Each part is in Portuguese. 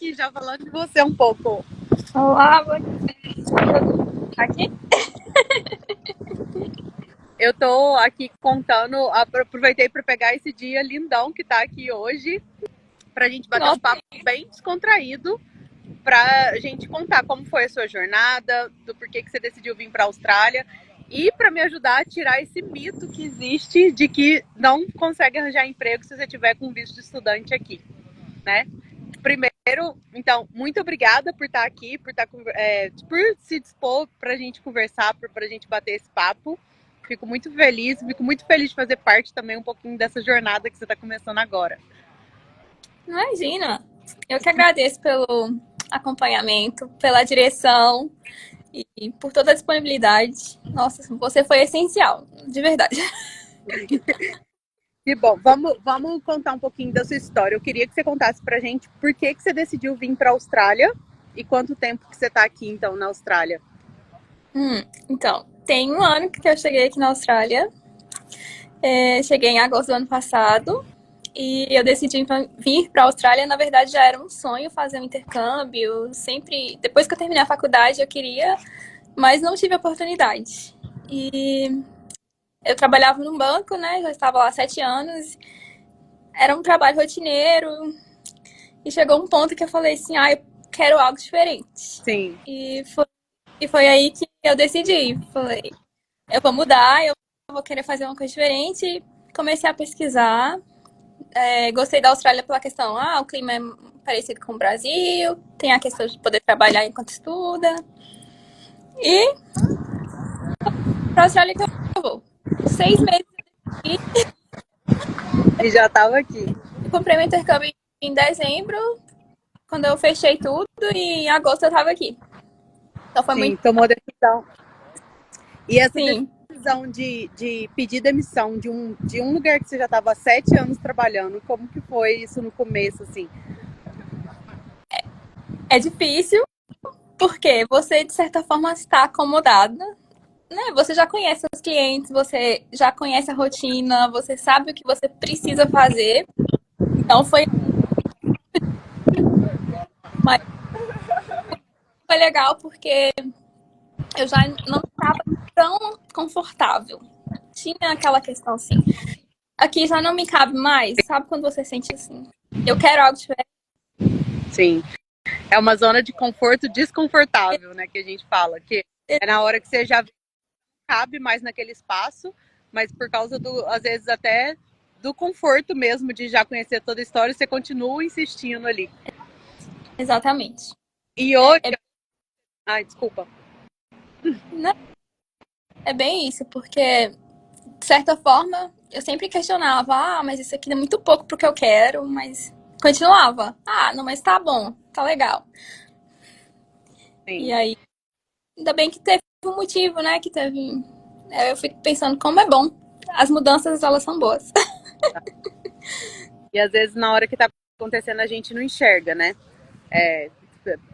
aqui já falando de você um pouco. Olá, bom dia. Aqui? Eu tô aqui contando, aproveitei para pegar esse dia lindão que tá aqui hoje, pra gente bater um Nossa, papo bem descontraído, pra gente contar como foi a sua jornada, do porquê que você decidiu vir para a Austrália e para me ajudar a tirar esse mito que existe de que não consegue arranjar emprego se você tiver com visto de estudante aqui, né? Primeiro, então, muito obrigada por estar aqui, por se dispor para a gente conversar, para a gente bater esse papo. Fico muito feliz de fazer parte também um pouquinho dessa jornada que você está começando agora. imagina. Eu que agradeço pelo acompanhamento, pela direção e por toda a disponibilidade. Nossa, você foi essencial, de verdade. E bom, vamos contar um pouquinho da sua história. Eu queria que você contasse pra gente por que você decidiu vir para a Austrália e quanto tempo que você está aqui, então, na Austrália. Então, tem um ano que eu cheguei aqui na Austrália. Cheguei em agosto do ano passado. E eu decidi vir para a Austrália. Na verdade, já era um sonho fazer um intercâmbio. Sempre, depois que eu terminei a faculdade, eu queria, mas não tive oportunidade. E eu trabalhava num banco, né? Já estava lá há 7 anos. Era um trabalho rotineiro. E chegou um ponto que eu falei assim, eu quero algo diferente. Sim. E foi aí que eu decidi. Falei, eu vou mudar, eu vou querer fazer uma coisa diferente. Comecei a pesquisar. Gostei da Austrália pela questão, o clima é parecido com o Brasil, tem a questão de poder trabalhar enquanto estuda. E para a Austrália que eu vou. 6 meses aqui, E já estava aqui. eu comprei meu intercâmbio em dezembro, quando eu fechei tudo, e em agosto eu tava aqui. Então foi Sim, muito, tomou a decisão. E essa sim, decisão de pedir demissão de um lugar que você já estava há 7 anos trabalhando, como que foi isso no começo, assim? é difícil, porque você, de certa forma, está acomodada, né? Você já conhece os clientes, você já conhece a rotina, você sabe o que você precisa fazer. Então foi legal porque eu já não estava tão confortável. Tinha aquela questão assim. Aqui já não me cabe mais, sabe quando você sente assim? Eu quero algo diferente. Sim. É uma zona de conforto desconfortável, né, que a gente fala, que é na hora que você já cabe mais naquele espaço, mas por causa às vezes até do conforto mesmo de já conhecer toda a história, você continua insistindo ali. Exatamente. E É, hoje, é, ai, desculpa. né? É bem isso, porque, de certa forma, eu sempre questionava, mas isso aqui é muito pouco pro que eu quero, mas continuava. Não, mas tá bom, tá legal. E Sim. aí, ainda bem que teve um motivo, né? Que teve. Eu fico pensando como é bom. As mudanças, elas são boas. E às vezes na hora que tá acontecendo a gente não enxerga, né? É,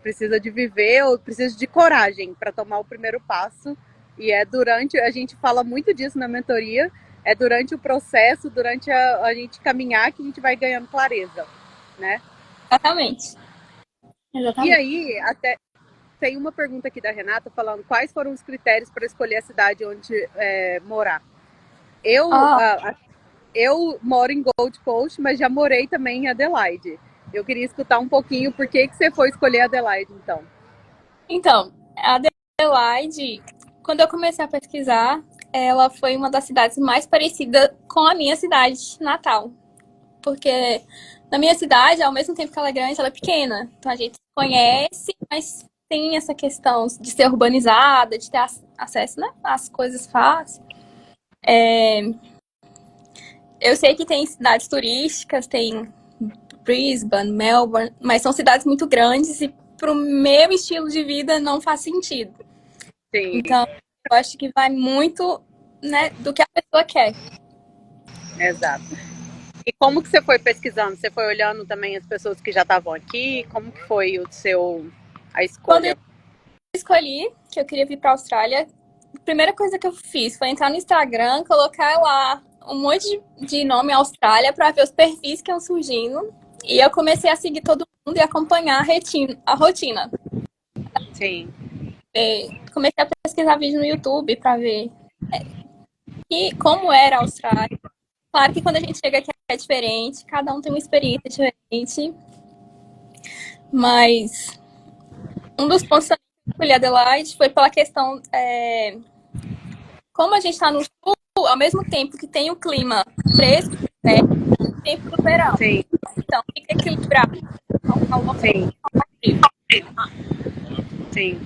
precisa de viver ou precisa de coragem para tomar o primeiro passo. E é durante, a gente fala muito disso na mentoria, é durante o processo, durante a gente caminhar que a gente vai ganhando clareza, né? Exatamente. E Exatamente. aí, até tem uma pergunta aqui da Renata falando quais foram os critérios para escolher a cidade onde morar. Eu, Ah, uh, eu moro em Gold Coast, mas já morei também em Adelaide. Eu queria escutar um pouquinho por que você foi escolher Adelaide, então. então, a Adelaide, quando eu comecei a pesquisar, ela foi uma das cidades mais parecidas com a minha cidade natal. Porque na minha cidade, ao mesmo tempo que ela é grande, ela é pequena. Então a gente se conhece, mas tem essa questão de ser urbanizada, de ter acesso, né, às coisas fáceis. Eu sei que tem cidades turísticas, tem Brisbane, Melbourne, mas são cidades muito grandes e pro meu estilo de vida não faz sentido. Sim, Então, eu acho que vai muito, né, do que a pessoa quer. exato. E como que você foi pesquisando? Você foi olhando também as pessoas que já estavam aqui? Como que foi a Quando eu escolha? escolhi que eu queria vir para a Austrália, a primeira coisa que eu fiz foi entrar no Instagram, colocar lá um monte de nome Austrália para ver os perfis que iam surgindo. E eu comecei a seguir todo mundo e acompanhar a rotina. Sim. Comecei a pesquisar vídeo no YouTube para ver como era a Austrália. Claro que quando a gente chega aqui é diferente, cada um tem uma experiência diferente, mas um dos pontos também que eu escolhi Adelaide foi pela questão, como a gente está no sul, ao mesmo tempo que tem o clima fresco, né, tem o tempo do verão. Sim. Então, fica equilibrado. Sim. Sim.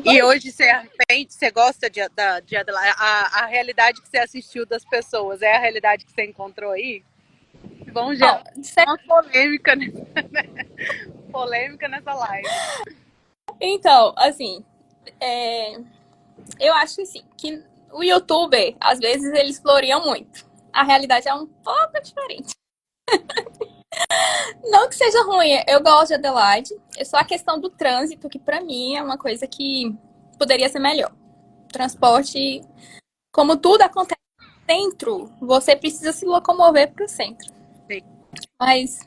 E hoje você gosta de Adelaide? A realidade que você assistiu das pessoas é a realidade que você encontrou aí? Vamos gerar uma polêmica, polêmica nessa live. Então, assim, eu acho assim, que o youtuber, às vezes, eles gloriam muito. A realidade é um pouco diferente. Não que seja ruim, eu gosto de Adelaide. É só a questão do trânsito, que pra mim é uma coisa que poderia ser melhor. Transporte, como tudo acontece dentro, você precisa se locomover pro centro. Sim. Mas,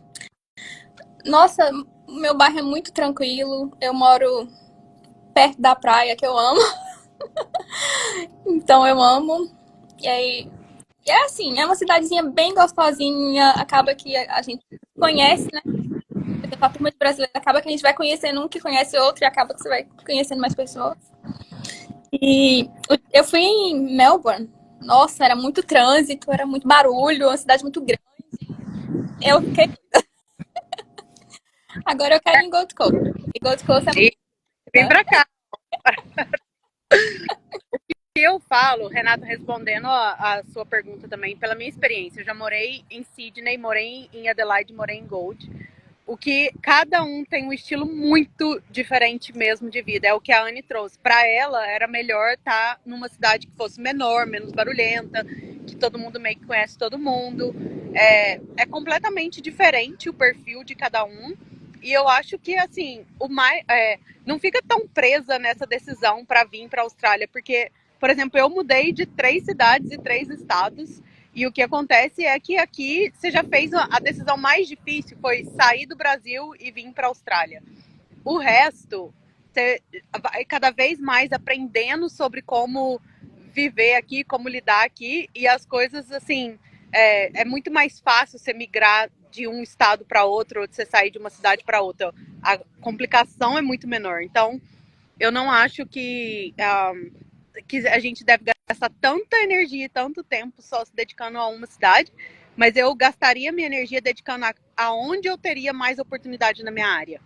nossa, o meu bairro é muito tranquilo. Eu moro perto da praia, que eu amo. Então eu amo. E aí, é assim, é uma cidadezinha bem gostosinha. Acaba que a gente conhece, né? Por exemplo, a turma de brasileiro acaba que a gente vai conhecendo um que conhece outro e acaba que você vai conhecendo mais pessoas. E eu fui em Melbourne. Nossa, era muito trânsito, era muito barulho, uma cidade muito grande. Eu fiquei. Agora eu quero ir em Gold Coast. E Gold Coast é muito. Vem pra cá. Eu falo, Renato, respondendo a sua pergunta também, pela minha experiência. Eu já morei em Sydney, morei em Adelaide, morei em Gold. O que cada um tem um estilo muito diferente mesmo de vida. É o que a Anne trouxe. Para ela, era melhor estar numa cidade que fosse menor, menos barulhenta, que todo mundo meio que conhece todo mundo. É completamente diferente o perfil de cada um. E eu acho que, assim, não fica tão presa nessa decisão para vir para a Austrália, porque, por exemplo, eu mudei de 3 cidades e 3 estados. E o que acontece é que aqui você já fez a decisão mais difícil, foi sair do Brasil e vir para a Austrália. O resto, você vai cada vez mais aprendendo sobre como viver aqui, como lidar aqui, e as coisas, assim, é muito mais fácil você migrar de um estado para outro, ou de você sair de uma cidade para outra. A complicação é muito menor. Então, eu não acho que a gente deve gastar tanta energia e tanto tempo só se dedicando a uma cidade, mas eu gastaria minha energia dedicando aonde eu teria mais oportunidade na minha área.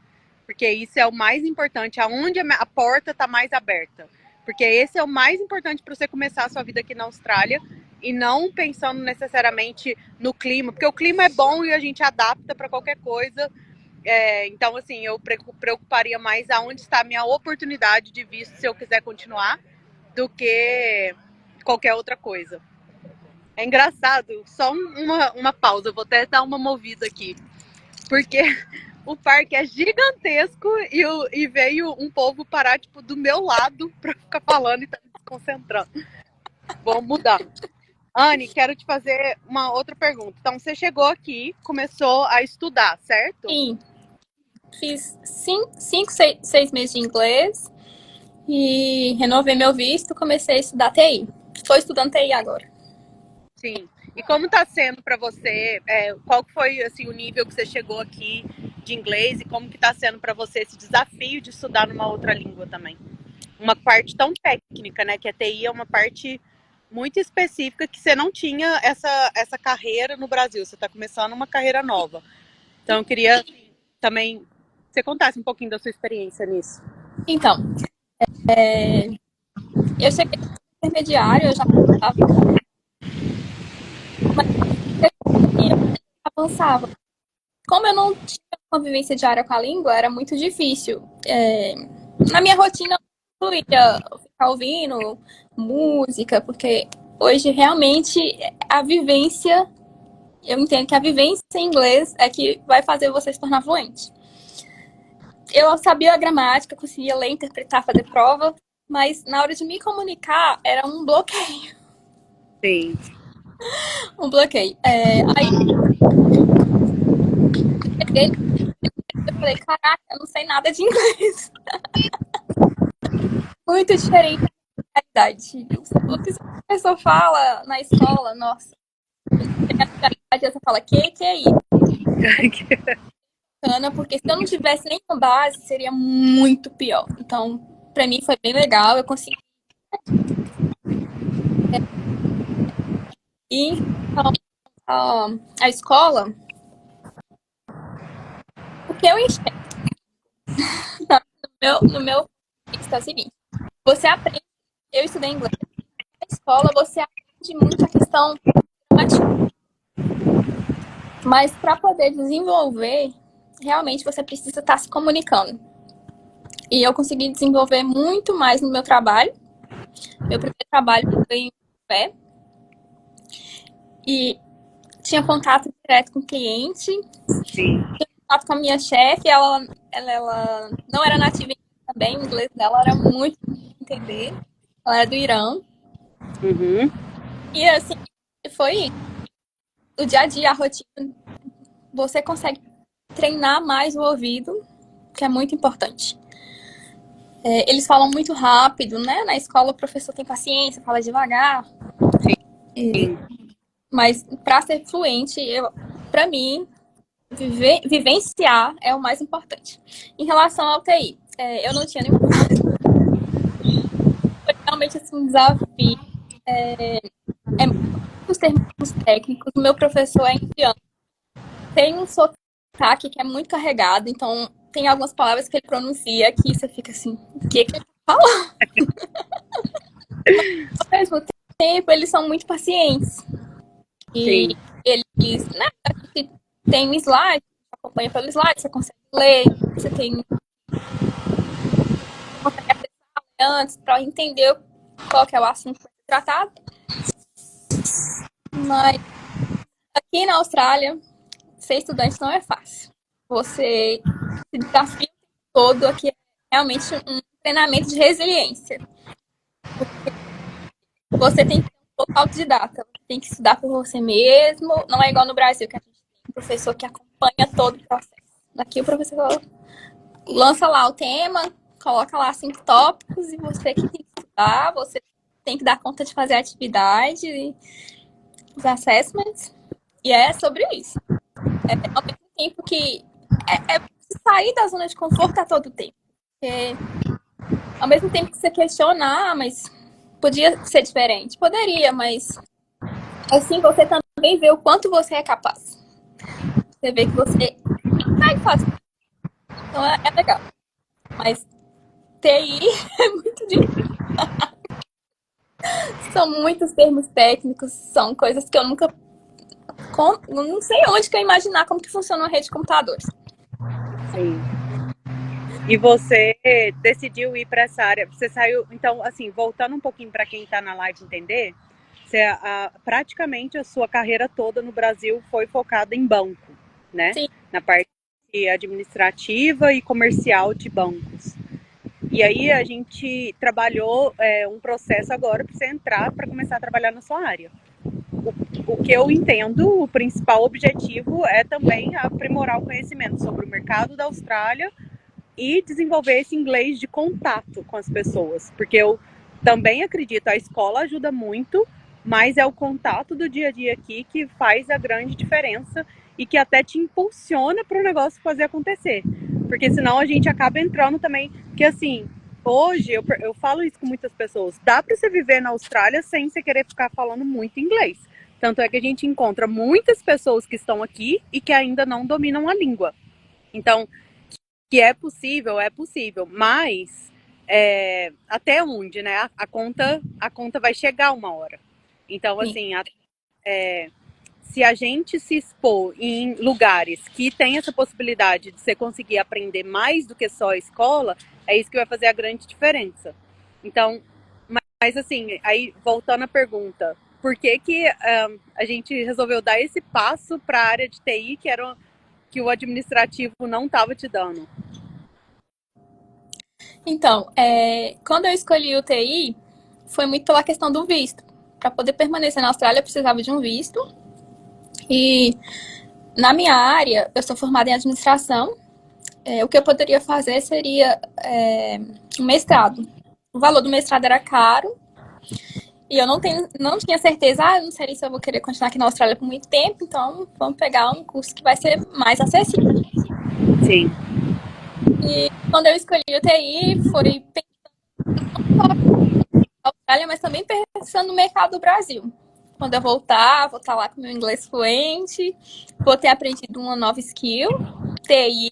Porque isso é o mais importante, aonde a porta está mais aberta. Porque esse é o mais importante para você começar a sua vida aqui na Austrália e não pensando necessariamente no clima, porque o clima é bom e a gente adapta para qualquer coisa. Então, assim, eu preocuparia mais aonde está a minha oportunidade de visto se eu quiser continuar do que qualquer outra coisa. É engraçado, só uma pausa, eu vou até dar uma movida aqui. Porque o parque é gigantesco e veio um povo parar, tipo, do meu lado pra ficar falando e tá me desconcentrando. Vamos mudar. Anne, quero te fazer uma outra pergunta. Então, você chegou aqui, começou a estudar, certo? Sim. Fiz 6 meses de inglês e renovei meu visto, comecei a estudar TI. Estou estudando TI agora. Sim. E como está sendo para você? Qual foi assim o nível que você chegou aqui de inglês e como que está sendo para você esse desafio de estudar numa outra língua também? Uma parte tão técnica, né? Que a TI é uma parte muito específica que você não tinha essa carreira no Brasil. Você está começando uma carreira nova. Então eu queria também que você contasse um pouquinho da sua experiência nisso. Então, eu cheguei no intermediário, eu já estava, mas eu avançava. Como eu não tinha convivência diária com a língua, era muito difícil. Na minha rotina, eu ia ficar ouvindo música, porque hoje realmente a vivência, eu entendo que a vivência em inglês é que vai fazer você se tornar fluente. Eu sabia a gramática, conseguia ler, interpretar, fazer prova, mas na hora de me comunicar era um bloqueio. Sim. Um bloqueio. Aí Eu falei, caraca, eu não sei nada de inglês. Muito diferente da realidade. O que a pessoa fala na escola, nossa, você fala, que é isso? Porque se eu não tivesse nenhuma base, seria muito pior. Então, pra mim foi bem legal, eu consegui ir à escola, porque eu enxergo no meu é o seguinte, você aprende, eu estudei inglês, na escola você aprende muito a questão gramática, mas para poder desenvolver, realmente você precisa estar se comunicando. E eu consegui desenvolver muito mais no meu trabalho. Meu primeiro trabalho foi em pé e tinha contato direto com o cliente, Sim. contato com a minha chefe, ela não era nativa também, o inglês dela era muito entender. Ela era do Irã. Uhum. E assim, foi o dia a dia, a rotina. Você consegue treinar mais o ouvido, que é muito importante. Eles falam muito rápido, né? Na escola o professor tem paciência, fala devagar. Sim. Mas para ser fluente, para mim, vivenciar é o mais importante. Em relação ao TI, eu não tinha nenhum. Foi realmente assim, um desafio. Muitos termos técnicos. O meu professor é indiano. Tem um sotaque que é muito carregado, então tem algumas palavras que ele pronuncia que você fica assim, o que ele tá falando? Mas, ao mesmo tempo, eles são muito pacientes. E Sim. eles, né, tem um slide, você acompanha pelo slide, você consegue ler, você consegue acessar antes para entender qual que é o assunto que vai ser tratado. Mas aqui na Austrália, ser estudante não é fácil. Você se desafia todo aqui, é realmente um treinamento de resiliência. Você tem que ser um pouco autodidata, tem que estudar por você mesmo. Não é igual no Brasil, que a gente tem um professor que acompanha todo o processo. Aqui o professor lança lá o tema, coloca lá 5 tópicos e você que tem que estudar, você tem que dar conta de fazer a atividade, os assessments, e é sobre isso. Ao mesmo tempo que é sair da zona de conforto a todo tempo. Porque ao mesmo tempo que você questiona, mas podia ser diferente. Poderia, mas assim você também vê o quanto você é capaz. Você vê que você consegue fazer. Então é legal. Mas TI é muito difícil. São muitos termos técnicos, são coisas que eu nunca. Não sei onde que eu imaginar como que funciona uma rede de computadores. Sim. E você decidiu ir para essa área. Você saiu, então, assim, voltando um pouquinho para quem está na live entender, você, praticamente a sua carreira toda no Brasil foi focada em banco, né? Sim. Na parte administrativa e comercial de bancos. E aí a gente trabalhou um processo agora para você entrar para começar a trabalhar na sua área. O que eu entendo, o principal objetivo é também aprimorar o conhecimento sobre o mercado da Austrália e desenvolver esse inglês de contato com as pessoas, porque eu também acredito, a escola ajuda muito, mas é o contato do dia a dia aqui que faz a grande diferença e que até te impulsiona para o negócio fazer acontecer, porque senão a gente acaba entrando também, que assim, hoje eu falo isso com muitas pessoas, dá para você viver na Austrália sem você querer ficar falando muito inglês, tanto é que a gente encontra muitas pessoas que estão aqui e que ainda não dominam a língua, então que é possível, mas até onde, né? A conta vai chegar uma hora. Então, Sim. assim, se a gente se expor em lugares que tem essa possibilidade de você conseguir aprender mais do que só a escola, é isso que vai fazer a grande diferença. Então, mas assim, aí voltando à pergunta, por que que a gente resolveu dar esse passo para a área de TI que o administrativo não estava te dando? Então, quando eu escolhi o TI, foi muito pela questão do visto. Para poder permanecer na Austrália, eu precisava de um visto. E Na minha área, eu sou formada em administração. O que eu poderia fazer seria um mestrado. O valor do mestrado era caro e eu não tinha certeza, eu não sei se eu vou querer continuar aqui na Austrália por muito tempo, então vamos pegar um curso que vai ser mais acessível. Sim. E quando eu escolhi o TI, foi pensando não só na Austrália, mas também pensando no mercado do Brasil. Quando eu voltar, vou estar lá com meu inglês fluente, vou ter aprendido uma nova skill. TI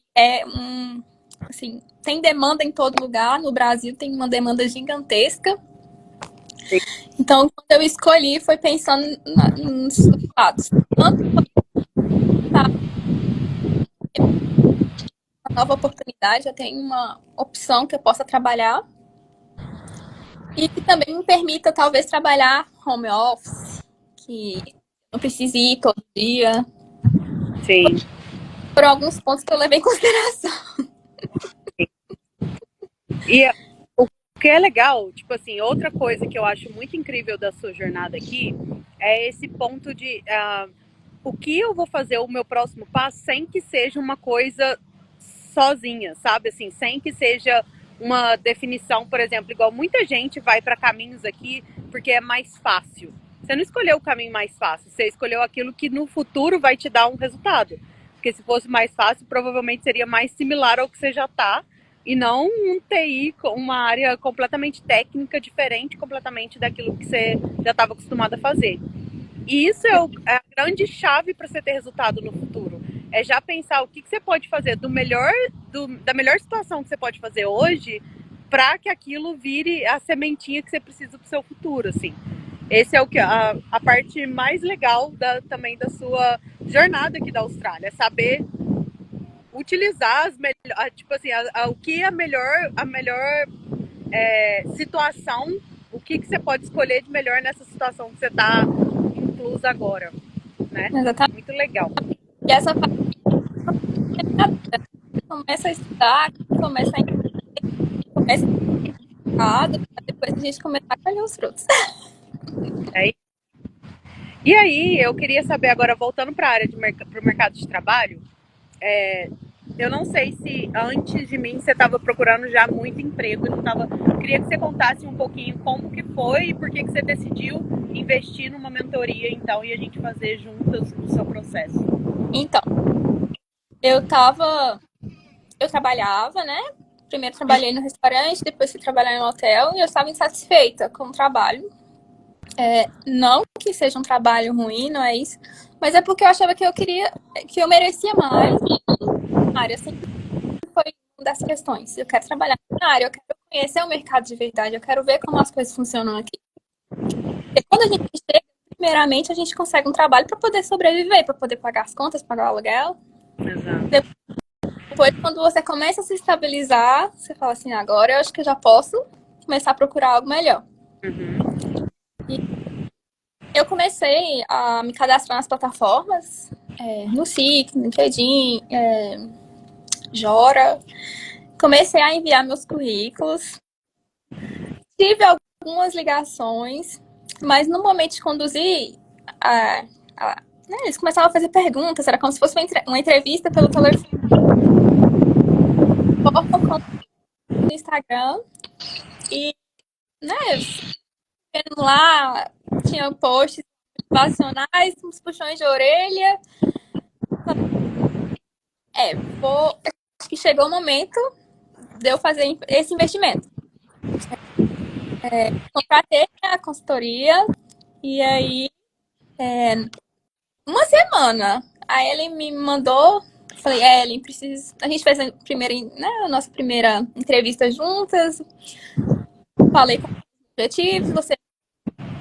assim, tem demanda em todo lugar. No Brasil tem uma demanda gigantesca. Sim. Então, quando eu escolhi, foi pensando nos lados. Tanto tá, uma nova oportunidade, eu tenho uma opção que eu possa trabalhar e que também me permita, talvez, trabalhar home office, que não precise ir todo dia. Sim. Por alguns pontos que eu levei em consideração. E o que é legal, tipo assim, outra coisa que eu acho muito incrível da sua jornada aqui é esse ponto de o que eu vou fazer o meu próximo passo sem que seja uma coisa sozinha, sabe? Assim, sem que seja uma definição, por exemplo, igual muita gente vai para caminhos aqui porque é mais fácil. Você não escolheu o caminho mais fácil, você escolheu aquilo que no futuro vai te dar um resultado. Porque se fosse mais fácil, provavelmente seria mais similar ao que você já está e não um TI, uma área completamente técnica, diferente completamente daquilo que você já estava acostumado a fazer. E isso é a grande chave para você ter resultado no futuro. É já pensar o que você pode fazer da melhor situação que você pode fazer hoje para que aquilo vire a sementinha que você precisa para o seu futuro, assim. Esse é a parte mais legal também da sua jornada aqui da Austrália, é saber utilizar tipo assim, o que é a melhor situação, o que você pode escolher de melhor nessa situação que você está inclusa agora, né? Exatamente. Muito legal. E essa parte começa a estudar, começa a entender, começa a depois a gente começar a colher os frutos. É. E aí, eu queria saber agora, voltando para a área para o mercado de trabalho, eu não sei se antes de mim você estava procurando já muito emprego, não tava. Queria que você contasse um pouquinho como que foi e por que você decidiu investir numa mentoria, então, e a gente fazer juntas o seu processo. Então, eu trabalhava, né? Primeiro trabalhei no restaurante, depois fui trabalhar no hotel e eu estava insatisfeita com o trabalho. Não que seja um trabalho ruim, não é isso, mas é porque eu achava que eu merecia mais. A área sempre foi uma das questões. Eu quero trabalhar na área, eu quero conhecer o mercado de verdade, eu quero ver como as coisas funcionam aqui. E quando a gente chega, primeiramente, a gente consegue um trabalho para poder sobreviver, para poder pagar as contas, pagar o aluguel. Exato. Depois, quando você começa a se estabilizar, você fala assim, agora eu acho que eu já posso começar a procurar algo melhor. Uhum. E eu comecei a me cadastrar nas plataformas, no Seek, no LinkedIn, Jora. Comecei a enviar meus currículos. Tive algumas ligações, mas no momento de conduzir, eles começavam a fazer perguntas, era como se fosse uma entrevista pelo telefone. No Instagram. E, né, vendo lá, tinha posts motivacionais, uns puxões de orelha. Acho que chegou o momento de eu fazer esse investimento. Contratei a consultoria e aí, uma semana, aí ele me mandou, falei, Ellen, preciso. A gente fez a nossa primeira entrevista juntas, falei com os objetivos, você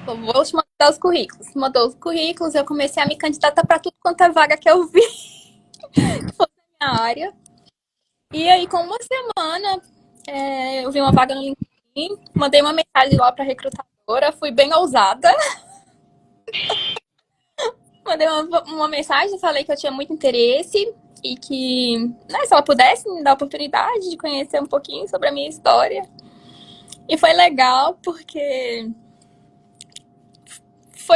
vou te mandar os currículos. Mandou os currículos, eu comecei a me candidatar para tudo quanto é vaga que eu vi que fosse na minha área. E aí, com uma semana, eu vi uma vaga no LinkedIn, mandei uma mensagem lá para a recrutadora, fui bem ousada. Mandei uma mensagem, falei que eu tinha muito interesse e que, né, se ela pudesse me dar a oportunidade de conhecer um pouquinho sobre a minha história. E foi legal porque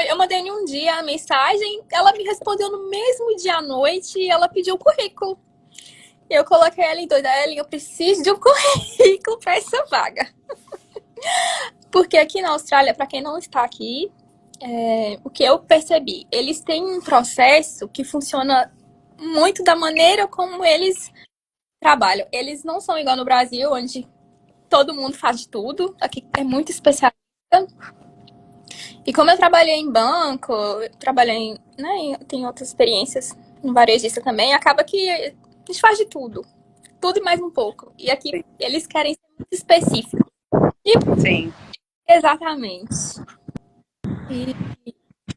eu mandei em um dia a mensagem, ela me respondeu no mesmo dia à noite e ela pediu o currículo. Eu coloquei ela em doida, Ellen, eu preciso de um currículo para essa vaga. Porque aqui na Austrália, para quem não está aqui, o que eu percebi, eles têm um processo que funciona muito da maneira como eles trabalham. Eles não são igual no Brasil, onde todo mundo faz de tudo. Aqui é muito especialista. E como eu trabalhei em banco, trabalhei, né, tem outras experiências no varejista também, acaba que a gente faz de tudo. Tudo e mais um pouco. E aqui eles querem ser muito específicos. Sim. Exatamente. E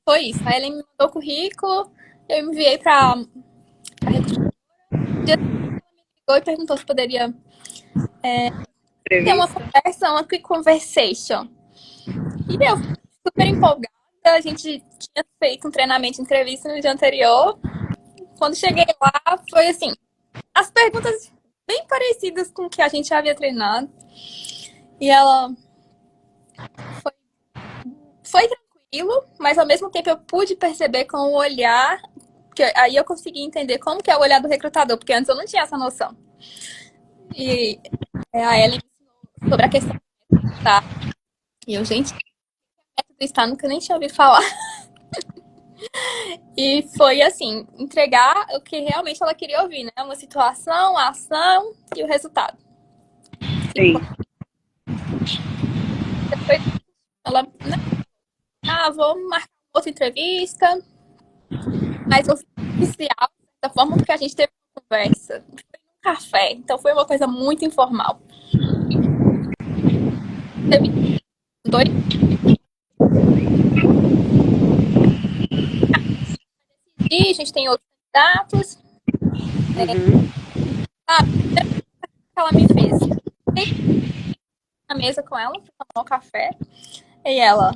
foi isso. Aí ele me mandou o currículo, eu enviei para a recrutadora. Ela me ligou e perguntou se poderia ter uma conversa, uma quick conversation. E eu super empolgada. A gente tinha feito um treinamento de entrevista no dia anterior. Quando cheguei lá, foi assim, as perguntas bem parecidas com o que a gente já havia treinado. E ela foi tranquilo, mas ao mesmo tempo eu pude perceber com o olhar, que aí eu consegui entender como que é o olhar do recrutador, porque antes eu não tinha essa noção. E a Ellen me ensinou sobre a questão do estar. E eu, gente, método estar nunca nem tinha ouvido falar. E foi assim, entregar o que realmente ela queria ouvir, né? Uma situação, a ação e o resultado. Sim. Depois ela, né? Vou marcar outra entrevista, mas oficial, da forma que a gente teve uma conversa. Foi um café, então foi uma coisa muito informal. Teve dois. E a gente tem outros candidatos. Ela me fez. Na mesa com ela, pra tomar um café. E ela,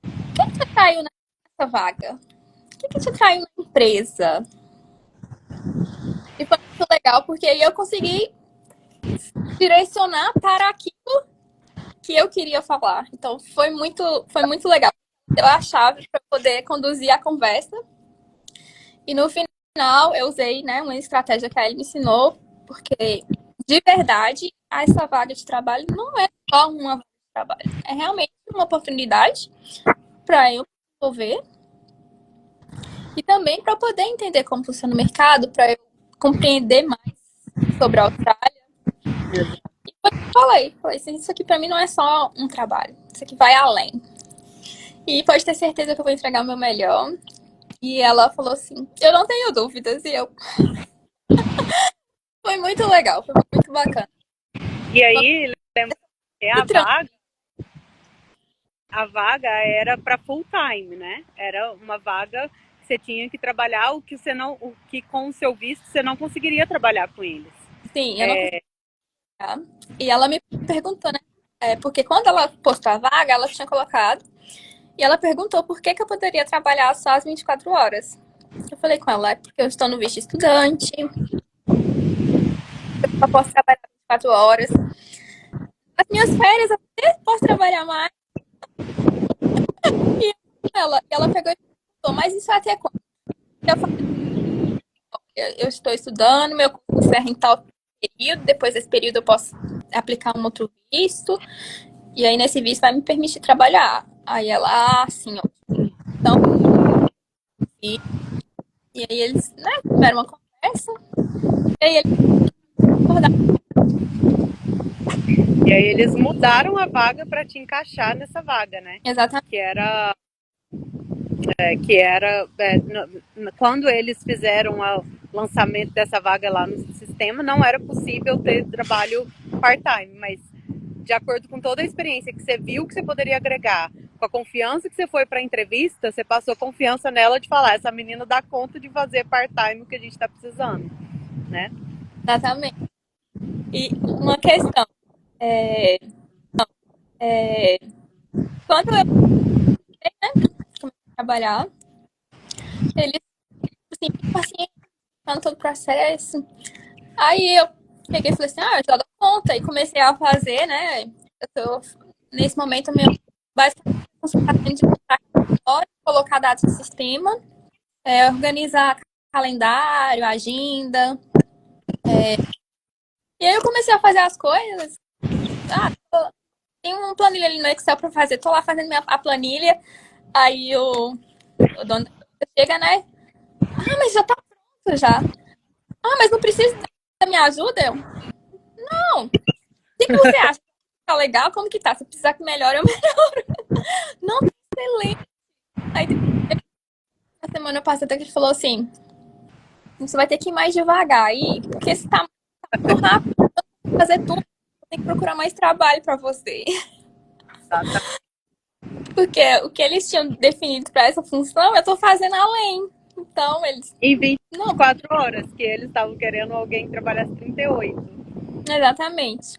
o que te atraiu nessa vaga? O que te atraiu na empresa? E foi muito legal, porque aí eu consegui direcionar para aquilo que eu queria falar. Então foi muito legal. Deu a chave para poder conduzir a conversa. E no final eu usei, né, uma estratégia que a Ellie me ensinou, porque de verdade essa vaga de trabalho não é só uma vaga de trabalho, é realmente uma oportunidade para eu desenvolver e também para poder entender como funciona o mercado, para eu compreender mais sobre a Austrália. E foi o que eu falei, isso aqui para mim não é só um trabalho, isso aqui vai além. E pode ter certeza que eu vou entregar o meu melhor. E ela falou assim, eu não tenho dúvidas, e eu... Foi muito legal, foi muito bacana. E aí, lembra a vaga era para full time, né? Era uma vaga que você tinha que trabalhar o que com o seu visto você não conseguiria trabalhar com eles. Sim, eu não consegui. E ela me perguntou, né? Porque quando ela postou a vaga, ela tinha colocado. E ela perguntou por que eu poderia trabalhar só às 24 horas. Eu falei com ela, porque eu estou no visto estudante. Eu só posso trabalhar 24 horas. As minhas férias eu até posso trabalhar mais. E ela pegou e perguntou, mas isso é até quando? Eu falei, eu estou estudando, meu curso encerra em tal período, depois desse período eu posso aplicar um outro visto. E aí, nesse visto, vai me permitir trabalhar. Aí ela, assim, ó. Então, e aí eles, né, tiveram uma conversa. E aí eles acordaram. E aí eles mudaram a vaga para te encaixar nessa vaga, né? Exatamente. Que era quando eles fizeram o lançamento dessa vaga lá no sistema, não era possível ter trabalho part-time, mas de acordo com toda a experiência que você viu que você poderia agregar, com a confiança que você foi para a entrevista, você passou confiança nela de falar, essa menina dá conta de fazer part-time o que a gente está precisando, né? Exatamente. E uma questão, quando eu comecei a trabalhar, eles, assim, paciente, falando todo o processo. Aí eu peguei e falei assim, eu já dou conta. E comecei a fazer, né? Eu tô, nesse momento, meu basicamente, de colocar colocar dados no sistema, organizar calendário, agenda. E aí eu comecei a fazer as coisas. Tem uma planilha ali no Excel para fazer. Tô lá fazendo a planilha. Aí o dono chega, né? Ah, mas já tá pronto já. Ah, mas não precisa da minha ajuda? Não. O que você acha? Tá legal? Como que tá? Se precisar que melhore, eu melhoro. Não, excelente. Aí na semana passada ele falou assim: você vai ter que ir mais devagar aí, porque se tá muito rápido, fazer tudo, tem que procurar mais trabalho para você. Porque o que eles tinham definido para essa função, eu tô fazendo além. Então, eles. Em Não, 24 horas, que eles estavam querendo alguém que trabalhasse 38. exatamente.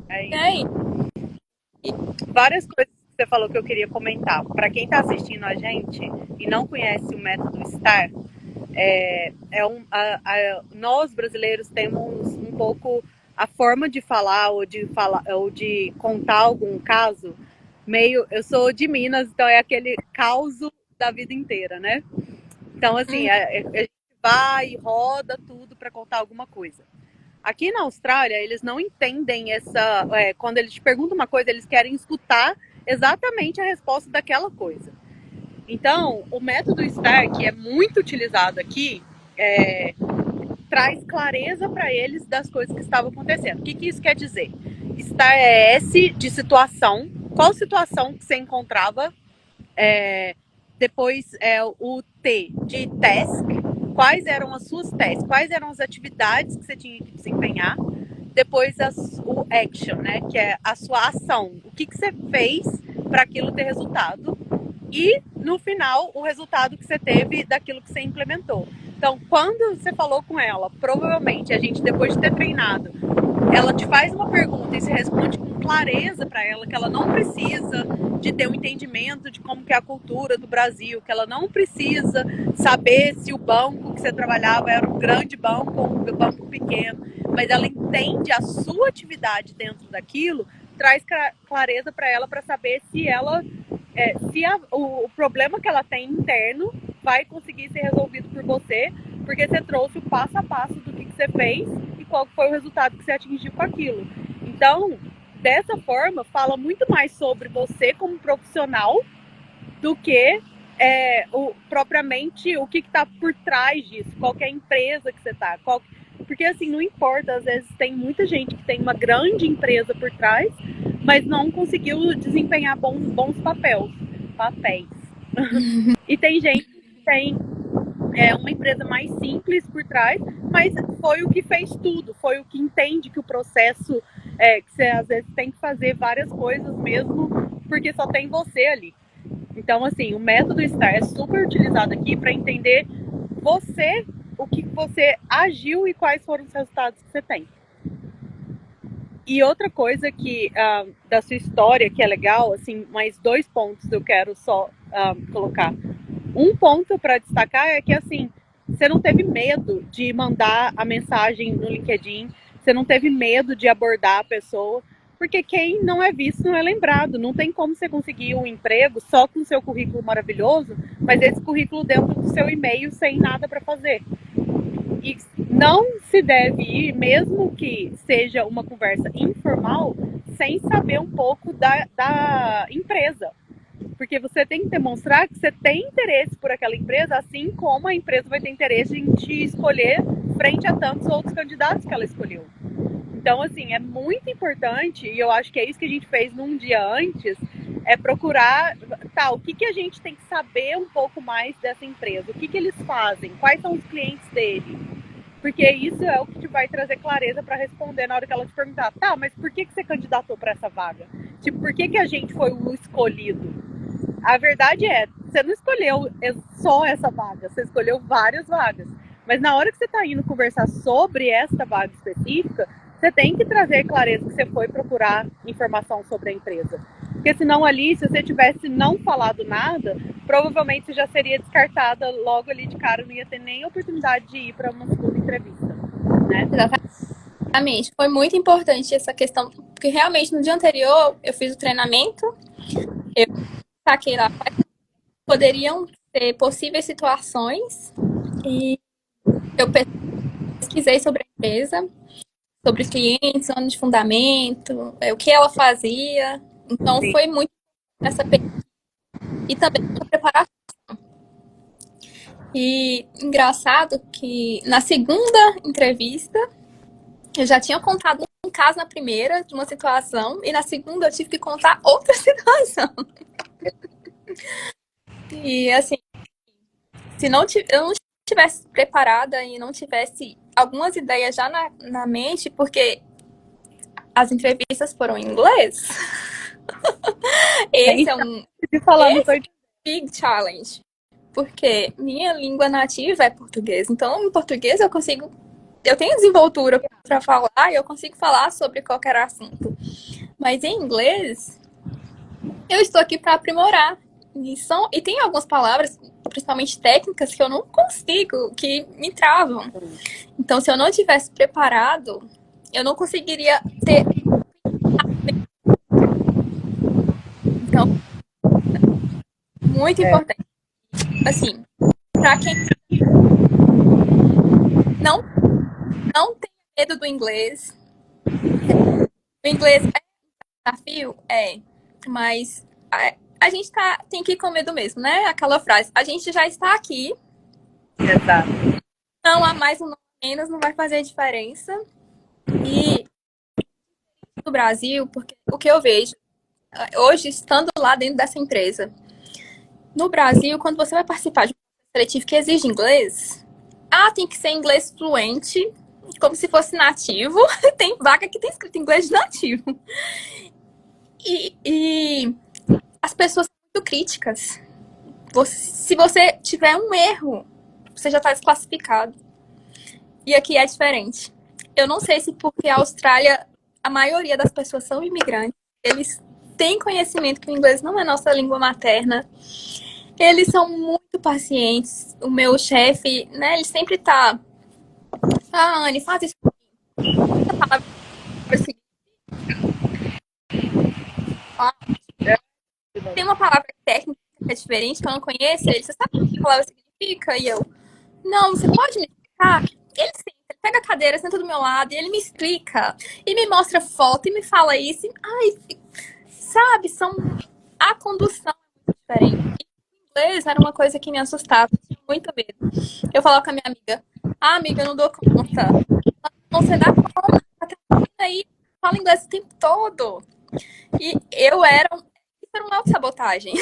E aí? Várias coisas que você falou que eu queria comentar. Para quem está assistindo a gente e não conhece o método STAR, nós brasileiros temos um pouco a forma de falar ou de contar algum caso meio. Eu sou de Minas, então é aquele caos da vida inteira, né? Então, assim, a gente vai e roda tudo para contar alguma coisa. Aqui na Austrália, eles não entendem essa. Quando eles te perguntam uma coisa, eles querem escutar exatamente a resposta daquela coisa. Então, o método STAR, que é muito utilizado aqui, traz clareza para eles das coisas que estavam acontecendo. O que isso quer dizer? STAR é S de situação. Qual situação que você encontrava? Depois o T de task. Quais eram as suas tasks? Quais eram as atividades que você tinha que desempenhar? Depois o action, né? Que é a sua ação. O que você fez para aquilo ter resultado? E, no final, o resultado que você teve daquilo que você implementou. Então, quando você falou com ela, provavelmente a gente, depois de ter treinado, ela te faz uma pergunta e você responde com clareza para ela que ela não precisa de ter um entendimento de como que é a cultura do Brasil, que ela não precisa saber se o banco que você trabalhava era um grande banco ou um banco pequeno, mas ela entende a sua atividade dentro daquilo, traz clareza para ela para saber se ela o problema que ela tem interno vai conseguir ser resolvido por você, porque você trouxe o passo a passo do que você fez e qual foi o resultado que você atingiu com aquilo. Então, dessa forma, fala muito mais sobre você como profissional do que propriamente o que está por trás disso, qual é a empresa que você está. Porque assim, não importa, às vezes tem muita gente que tem uma grande empresa por trás, mas não conseguiu desempenhar bons papéis. E tem gente que tem uma empresa mais simples por trás, mas foi o que fez tudo, foi o que entende que o processo que você às vezes tem que fazer várias coisas mesmo, porque só tem você ali. Então, assim, o método STAR é super utilizado aqui para entender você, o que você agiu e quais foram os resultados que você tem. E outra coisa que da sua história que é legal, assim, mais 2 pontos eu quero só colocar. Um ponto para destacar é que, assim, você não teve medo de mandar a mensagem no LinkedIn, você não teve medo de abordar a pessoa, porque quem não é visto não é lembrado. Não tem como você conseguir um emprego só com o seu currículo maravilhoso, mas esse currículo dentro do seu e-mail sem nada para fazer. E não se deve ir, mesmo que seja uma conversa informal, sem saber um pouco da empresa. Porque você tem que demonstrar que você tem interesse por aquela empresa, assim como a empresa vai ter interesse em te escolher frente a tantos outros candidatos que ela escolheu. Então, assim, é muito importante, e eu acho que é isso que a gente fez num dia antes, é procurar, o que a gente tem que saber um pouco mais dessa empresa, o que eles fazem, quais são os clientes dele. Porque isso é o que te vai trazer clareza para responder na hora que ela te perguntar, mas por que você candidatou para essa vaga? Tipo, por que a gente foi o escolhido? A verdade você não escolheu só essa vaga, você escolheu várias vagas. Mas na hora que você está indo conversar sobre essa vaga específica, você tem que trazer clareza que você foi procurar informação sobre a empresa. Porque senão ali, se você tivesse não falado nada, provavelmente você já seria descartada logo ali de cara, não ia ter nem oportunidade de ir para uma segunda entrevista, né? Exatamente. Foi muito importante essa questão, porque realmente no dia anterior eu fiz o treinamento, eu saquei lá poderiam ser possíveis situações e eu pesquisei sobre a empresa, sobre os clientes, ano de fundamento, o que ela fazia. Então, Sim. foi muito essa pesquisa e também essa preparação. E engraçado que na segunda entrevista eu já tinha contado um caso na primeira de uma situação e na segunda eu tive que contar outra situação. E assim, se não eu não tivesse preparada e não tivesse algumas ideias já na mente, porque as entrevistas foram em inglês, esse é um De falar no big challenge. Porque minha língua nativa é português. Então, em português eu tenho desenvoltura para falar e eu consigo falar sobre qualquer assunto. Mas em inglês, eu estou aqui para aprimorar. E tem algumas palavras, principalmente técnicas, que eu não consigo, que me travam. Então, se eu não tivesse preparado, eu não conseguiria ter. Então, muito importante. Assim, para quem não, não tem medo do inglês, o inglês é um desafio? É. Mas a gente tem que ir com medo mesmo, né? Aquela frase, a gente já está aqui, Exato. não há mais ou menos, não vai fazer diferença. E no Brasil, porque o que eu vejo hoje, estando lá dentro dessa empresa, no Brasil, quando você vai participar de um seletivo que exige inglês, tem que ser inglês fluente, como se fosse nativo. Tem vaga que tem escrito inglês de nativo. E as pessoas são muito críticas. Se você tiver um erro, você já está desclassificado. E aqui é diferente. Eu não sei se porque a Austrália, a maioria das pessoas são imigrantes, eles têm conhecimento que o inglês não é nossa língua materna. Eles são muito pacientes. O meu chefe, né, ele sempre tá. Anne, faz isso. Essa palavra tem uma palavra técnica que é diferente, que eu não conheço. Ele, você sabe o que a palavra significa? E eu, não, você pode me explicar? Ele senta, ele pega a cadeira, senta do meu lado e ele me explica. E me mostra foto e me fala isso. Ai, sabe, a condução é muito diferente. E o inglês era uma coisa que me assustava, eu tinha muito medo. Eu falava com a minha amiga, amiga, eu não dou conta. Não, você dá conta, aí fala inglês o tempo todo. E isso era uma autossabotagem.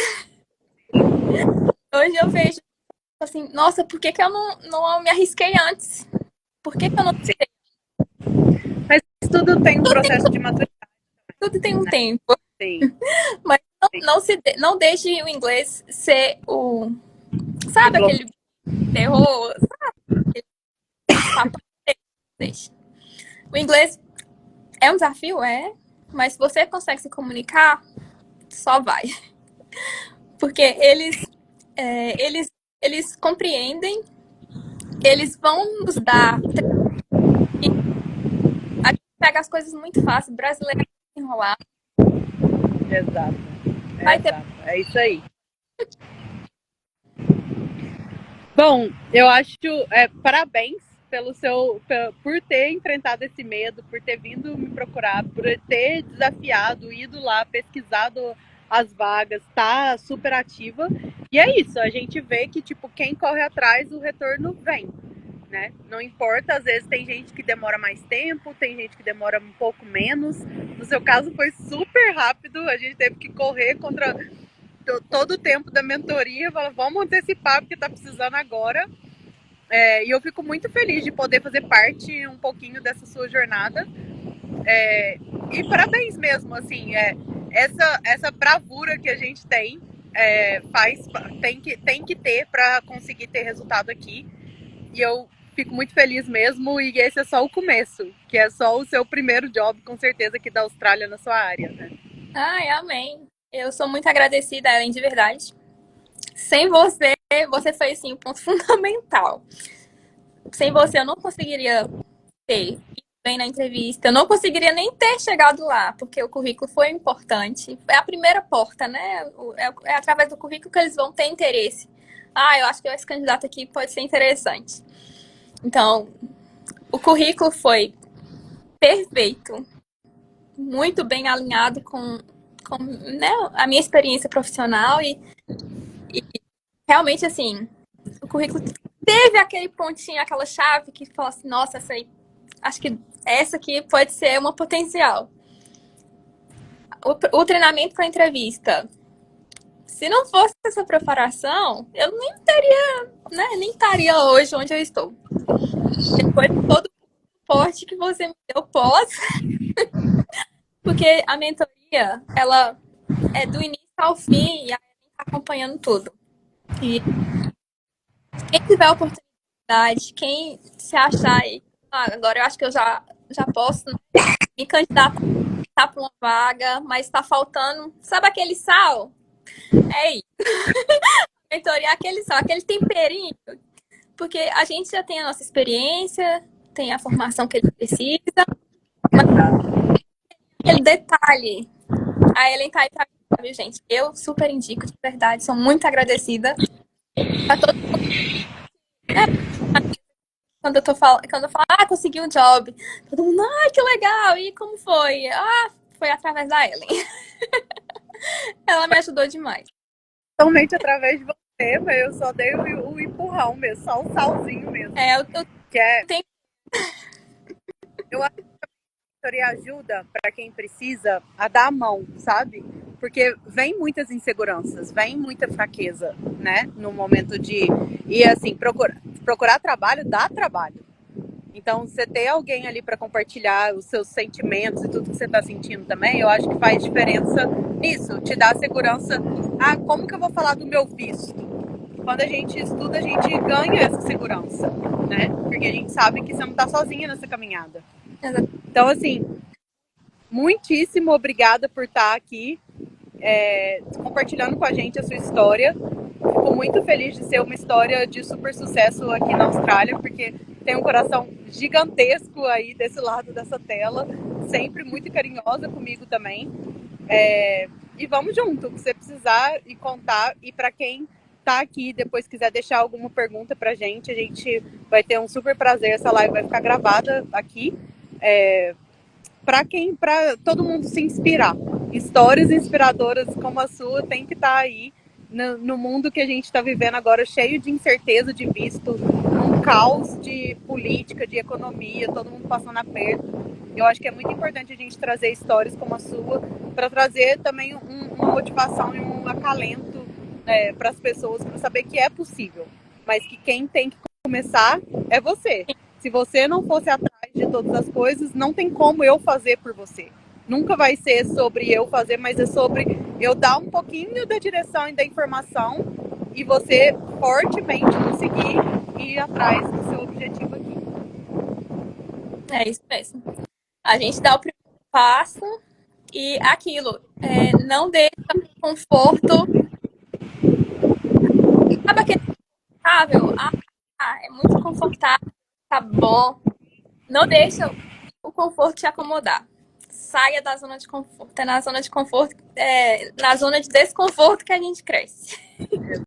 Hoje eu vejo assim, nossa, por que eu não me arrisquei antes? Por que eu não tentei? Mas tudo tem um processo de maturidade. Tudo tem um tempo. Sim. Mas não deixe o inglês ser sabe, aquele terror, sabe? Deixe. O inglês é um desafio, mas se você consegue se comunicar, só vai. Porque eles compreendem, eles vão nos dar. A gente pega as coisas muito fácil, brasileiro enrolar. Exato. Vai ter. É isso aí. Bom, eu acho parabéns por ter enfrentado esse medo, por ter vindo me procurar, por ter desafiado, ido lá, pesquisado as vagas, tá super ativa. E é isso, a gente vê que tipo quem corre atrás, o retorno vem, né? Não importa, às vezes tem gente que demora mais tempo, tem gente que demora um pouco menos. No seu caso foi super rápido, a gente teve que correr contra todo o tempo da mentoria, fala, vamos antecipar porque tá precisando agora. E eu fico muito feliz de poder fazer parte um pouquinho dessa sua jornada. E parabéns mesmo, assim, essa bravura que a gente tem tem que ter para conseguir ter resultado aqui. E eu fico muito feliz mesmo, e esse é só o começo, que é só o seu primeiro job, com certeza, aqui da Austrália na sua área, né? Ai, amém. Eu sou muito agradecida, Ellen, de verdade. Sem você, você foi, assim, o ponto fundamental. Sem você, eu não conseguiria ter bem na entrevista. Eu não conseguiria nem ter chegado lá, porque o currículo foi importante. É a primeira porta, né? É através do currículo que eles vão ter interesse. Eu acho que esse candidato aqui pode ser interessante. Então, o currículo foi perfeito, muito bem alinhado com né, a minha experiência profissional e realmente, assim, o currículo teve aquele pontinho, aquela chave que falou assim, nossa, essa aí, acho que essa aqui pode ser uma potencial. O treinamento para entrevista, se não fosse essa preparação, eu nem teria, né, nem estaria hoje onde eu estou. Depois de todo o suporte que você me deu pós, porque a mentoria, ela é do início ao fim e a gente está acompanhando tudo. E quem tiver a oportunidade, quem se achar aí, agora eu acho que eu já posso, né, me candidatar para uma vaga, mas está faltando, sabe aquele sal? É isso. Mentoria é aquele sal, aquele temperinho, porque a gente já tem a nossa experiência, tem a formação que ele precisa, mas aquele detalhe, a Ellen tá aí pra mim, viu, gente? Eu super indico, de verdade, sou muito agradecida a todo mundo. Quando eu falo, consegui um job, todo mundo, que legal, e como foi? Foi através da Ellen. Ela me ajudou demais. Totalmente através de você, mas eu só dei o empurrão mesmo, só o salzinho mesmo. Eu Que é, tenho. eu acho que a mentoria ajuda para quem precisa a dar a mão, sabe? Porque vem muitas inseguranças, vem muita fraqueza, né? No momento de. E assim, procurar trabalho dá trabalho. Então, você ter alguém ali para compartilhar os seus sentimentos e tudo que você está sentindo também, eu acho que faz diferença nisso, te dá segurança. Como que eu vou falar do meu visto? Quando a gente estuda, a gente ganha essa segurança, né? Porque a gente sabe que você não está sozinha nessa caminhada. Então, assim, muitíssimo obrigada por estar aqui compartilhando com a gente a sua história. Fico muito feliz de ser uma história de super sucesso aqui na Austrália, porque tem um coração gigantesco aí desse lado dessa tela, sempre muito carinhosa comigo também. E vamos junto, o que você precisar e contar. E para quem tá aqui, depois quiser deixar alguma pergunta pra gente, a gente vai ter um super prazer. Essa live vai ficar gravada aqui. Para todo mundo se inspirar. Histórias inspiradoras como a sua tem que estar aí no mundo que a gente está vivendo agora, cheio de incerteza de visto, um caos de política, de economia, todo mundo passando aperto. Eu acho que é muito importante a gente trazer histórias como a sua para trazer também uma motivação e um acalento para as pessoas, para saber que é possível, mas que quem tem que começar é você. Se você não fosse atrás de todas as coisas, não tem como eu fazer por você. Nunca vai ser sobre eu fazer, mas é sobre eu dar um pouquinho da direção e da informação e você fortemente conseguir ir atrás do seu objetivo aqui. É isso mesmo. A gente dá o primeiro passo e aquilo, não deixa o conforto. Sabe aquele confortável? É muito confortável, tá bom. Não deixa o conforto te acomodar. Saia da zona de conforto. É na zona de conforto, na zona de desconforto que a gente cresce.